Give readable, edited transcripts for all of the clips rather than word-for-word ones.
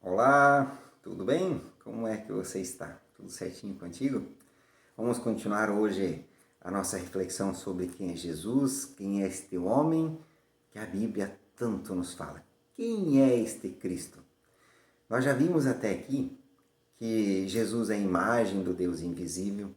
Olá, tudo bem? Como é que você está? Tudo certinho contigo? Vamos continuar hoje a nossa reflexão sobre quem é Jesus, quem é este homem que a Bíblia tanto nos fala. Quem é este Cristo? Nós já vimos até aqui que Jesus é a imagem do Deus invisível,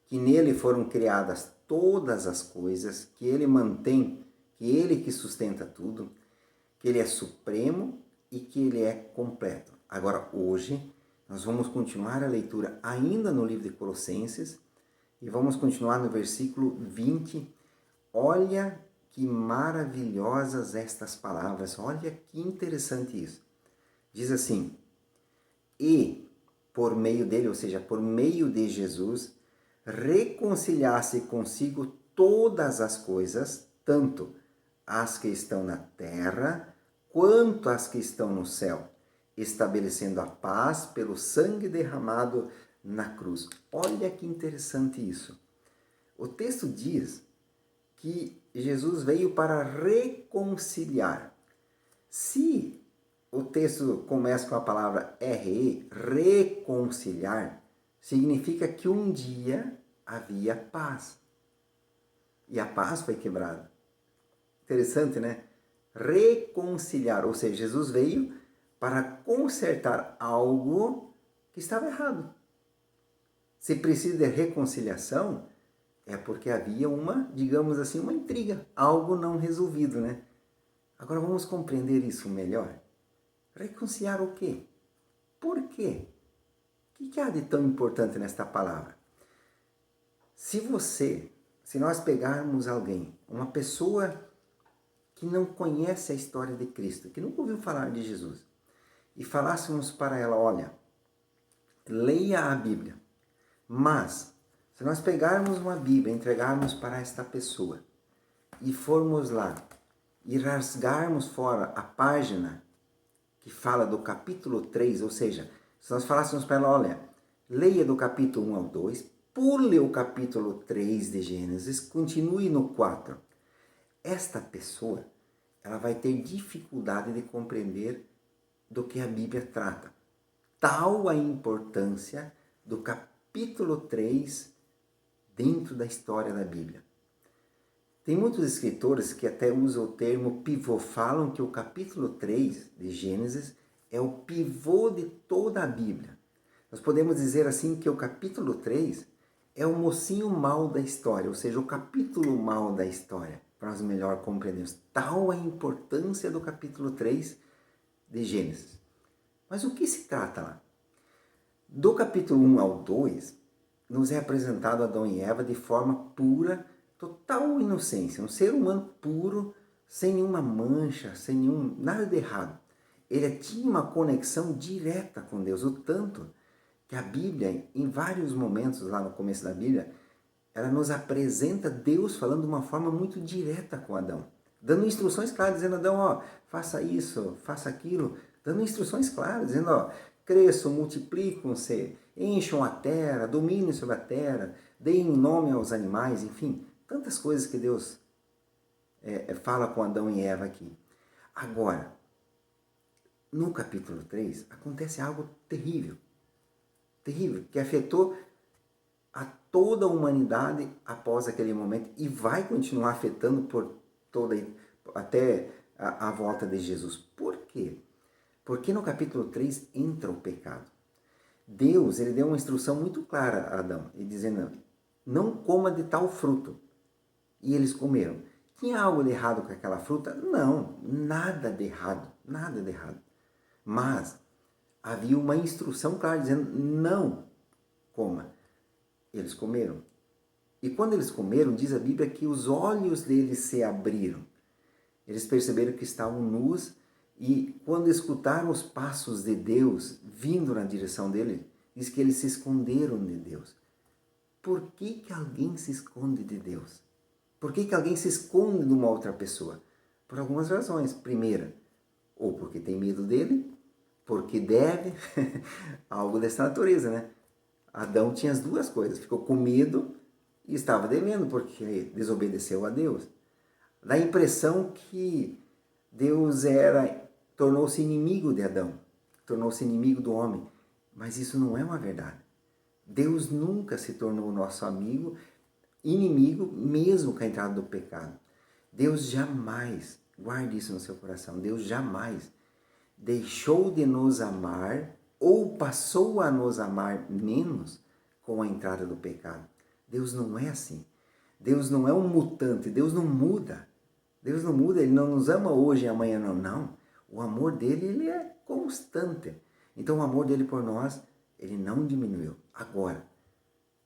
que nele foram criadas todas as coisas, que ele mantém, que ele que sustenta tudo, que ele é supremo e que ele é completo. Agora, hoje, nós vamos continuar a leitura ainda no livro de Colossenses e vamos continuar no versículo 20. Olha que maravilhosas estas palavras, olha que interessante isso. Diz assim: e por meio dele, ou seja, por meio de Jesus, reconciliasse consigo todas as coisas, tanto as que estão na terra, quanto as que estão no céu, estabelecendo a paz pelo sangue derramado na cruz. Olha que interessante isso. O texto diz que Jesus veio para reconciliar. Se o texto começa com a palavra reconciliar, significa que um dia havia paz. E a paz foi quebrada. Interessante, né? Reconciliar, ou seja, Jesus veio para consertar algo que estava errado. Se precisa de reconciliação, é porque havia uma, digamos assim, uma intriga, algo não resolvido, né? Agora vamos compreender isso melhor. Reconciliar o quê? Por quê? O que há de tão importante nesta palavra? Se nós pegarmos alguém, uma pessoa que não conhece a história de Cristo, que nunca ouviu falar de Jesus, e falássemos para ela, olha, leia a Bíblia, mas se nós pegarmos uma Bíblia e entregarmos para esta pessoa e formos lá e rasgarmos fora a página que fala do capítulo 3, ou seja, se nós falássemos para ela, olha, leia do capítulo 1 ao 2, pule o capítulo 3 de Gênesis, continue no 4. Esta pessoa, ela vai ter dificuldade de compreender do que a Bíblia trata. Tal a importância do capítulo 3 dentro da história da Bíblia. Tem muitos escritores que até usam o termo pivô, falam que o capítulo 3 de Gênesis é o pivô de toda a Bíblia. Nós podemos dizer assim que o capítulo 3 é o mocinho mau da história, ou seja, o capítulo mau da história, para nós melhor compreendermos. Tal a importância do capítulo 3 de Gênesis. Mas o que se trata lá? Do capítulo 1 ao 2, nos é apresentado Adão e Eva de forma pura, total inocência, um ser humano puro, sem nenhuma mancha, sem nada de errado. Ele tinha uma conexão direta com Deus, o tanto que a Bíblia, em vários momentos lá no começo da Bíblia, ela nos apresenta Deus falando de uma forma muito direta com Adão, dando instruções claras, dizendo, Adão, ó, faça isso, faça aquilo, dando instruções claras, dizendo, ó, cresçam, multiplicam-se, encham a terra, dominem sobre a terra, deem nome aos animais, enfim, tantas coisas que Deus fala com Adão e Eva aqui. Agora, no capítulo 3, acontece algo terrível, que afetou a toda a humanidade após aquele momento e vai continuar afetando até a volta de Jesus. Por quê? Porque no capítulo 3 entra o pecado. Deus, ele deu uma instrução muito clara a Adão, e dizendo, não coma de tal fruto. E eles comeram. Tinha algo de errado com aquela fruta? Não, nada de errado, nada de errado. Mas havia uma instrução clara dizendo, não coma. Eles comeram. E quando eles comeram, diz a Bíblia que os olhos deles se abriram. Eles perceberam que estavam nus e quando escutaram os passos de Deus vindo na direção dele, diz que eles se esconderam de Deus. Por que alguém se esconde de Deus? Por que alguém se esconde de uma outra pessoa? Por algumas razões. Primeira, ou porque tem medo dele, porque deve, algo dessa natureza, né? Adão tinha as duas coisas, ficou com medo e estava devendo porque desobedeceu a Deus. Dá a impressão que Deus tornou-se inimigo de Adão. tornou-se inimigo do homem. Mas isso não é uma verdade. Deus nunca se tornou nosso amigo, inimigo, mesmo com a entrada do pecado. Deus jamais, guarde isso no seu coração, Deus jamais deixou de nos amar ou passou a nos amar menos com a entrada do pecado. Deus não é assim. Deus não é um mutante, Deus não muda. Deus não muda, Ele não nos ama hoje e amanhã não. Não. O amor dele, ele é constante. Então o amor dele por nós, ele não diminuiu. Agora,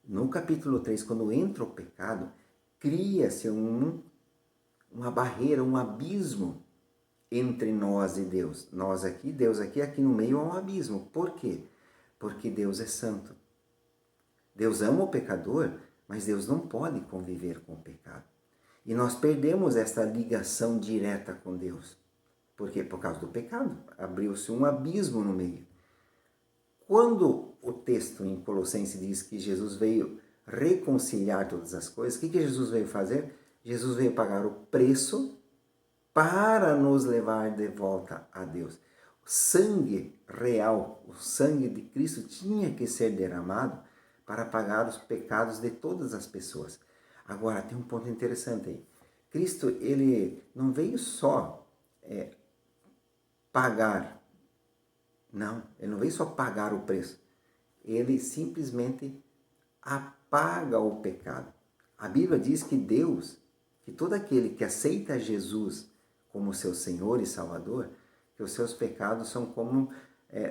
no capítulo 3, quando entra o pecado, cria-se uma barreira, um abismo entre nós e Deus. Nós aqui, Deus aqui, aqui no meio há um abismo. Por quê? Porque Deus é santo. Deus ama o pecador, mas Deus não pode conviver com o pecado. E nós perdemos essa ligação direta com Deus. Por quê? Por causa do pecado. Abriu-se um abismo no meio. Quando o texto em Colossenses diz que Jesus veio reconciliar todas as coisas, o que Jesus veio fazer? Jesus veio pagar o preço para nos levar de volta a Deus. O sangue real, o sangue de Cristo tinha que ser derramado para pagar os pecados de todas as pessoas. Agora, tem um ponto interessante aí. Cristo, ele não veio só pagar. Não, ele não veio só pagar o preço. Ele simplesmente apaga o pecado. A Bíblia diz que Deus, que todo aquele que aceita Jesus como seu Senhor e Salvador, que os seus pecados são como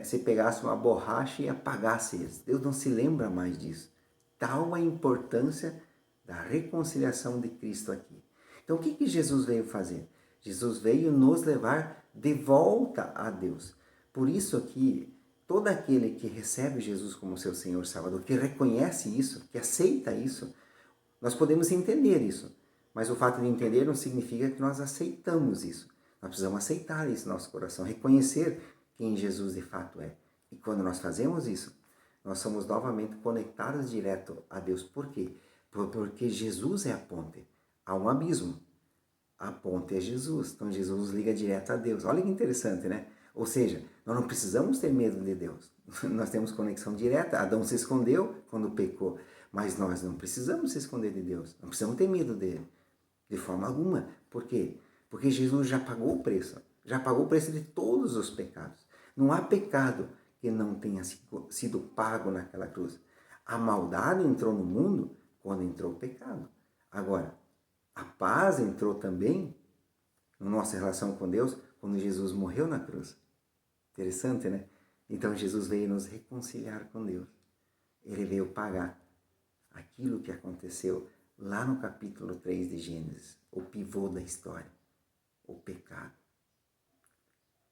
se pegasse uma borracha e apagasse eles. Deus não se lembra mais disso. Tal a importância da reconciliação de Cristo aqui. Então, o que Jesus veio fazer? Jesus veio nos levar de volta a Deus. Por isso que todo aquele que recebe Jesus como seu Senhor e Salvador, que reconhece isso, que aceita isso, nós podemos entender isso. Mas o fato de entender não significa que nós aceitamos isso. Nós precisamos aceitar isso no nosso coração, reconhecer quem Jesus de fato é. E quando nós fazemos isso, nós somos novamente conectados direto a Deus. Por quê? Porque Jesus é a ponte. Há um abismo. A ponte é Jesus. Então Jesus nos liga direto a Deus. Olha que interessante, né? Ou seja, nós não precisamos ter medo de Deus. Nós temos conexão direta. Adão se escondeu quando pecou. Mas nós não precisamos se esconder de Deus. Não precisamos ter medo dele. De forma alguma. Por quê? Porque Jesus já pagou o preço. Já pagou o preço de todos os pecados. Não há pecado que não tenha sido pago naquela cruz. A maldade entrou no mundo quando entrou o pecado. Agora, a paz entrou também na nossa relação com Deus quando Jesus morreu na cruz. Interessante, né? Então Jesus veio nos reconciliar com Deus. Ele veio pagar aquilo que aconteceu lá no capítulo 3 de Gênesis, o pivô da história, o pecado.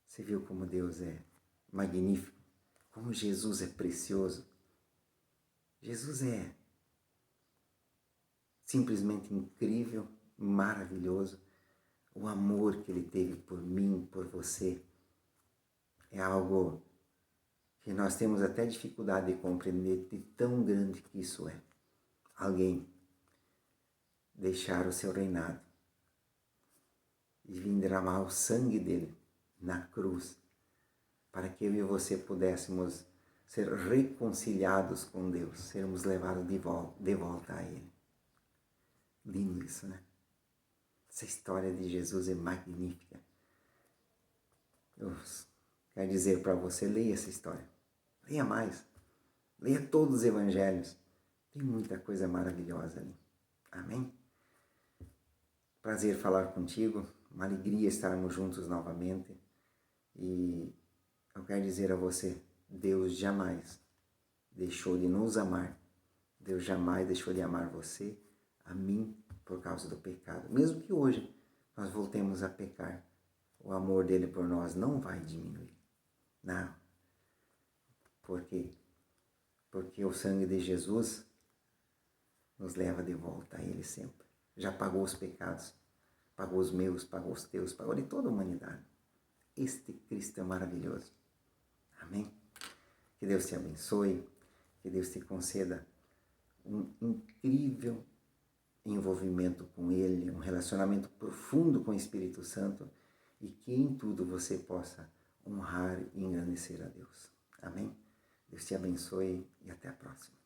Você viu como Deus é magnífico? Como Jesus é precioso? Jesus é simplesmente incrível, maravilhoso. O amor que Ele teve por mim, por você, é algo que nós temos até dificuldade de compreender de tão grande que isso é. Alguém deixar o seu reinado e vir derramar o sangue dele na cruz, para que eu e você pudéssemos ser reconciliados com Deus, sermos levados de volta a Ele. Lindo isso, né? Essa história de Jesus é magnífica. Eu quero dizer para você, leia essa história. Leia mais. Leia todos os evangelhos. Tem muita coisa maravilhosa ali. Amém? Prazer falar contigo. Uma alegria estarmos juntos novamente. E eu quero dizer a você, Deus jamais deixou de nos amar. Deus jamais deixou de amar você, a mim, por causa do pecado. Mesmo que hoje nós voltemos a pecar, o amor dele por nós não vai diminuir. Não. Por quê? Porque o sangue de Jesus nos leva de volta a Ele sempre. Já pagou os pecados. Pagou os meus, pagou os teus, pagou de toda a humanidade. Este Cristo é maravilhoso. Amém? Que Deus te abençoe. Que Deus te conceda um incrível envolvimento com Ele, um relacionamento profundo com o Espírito Santo e que em tudo você possa honrar e engrandecer a Deus. Amém? Deus te abençoe e até a próxima.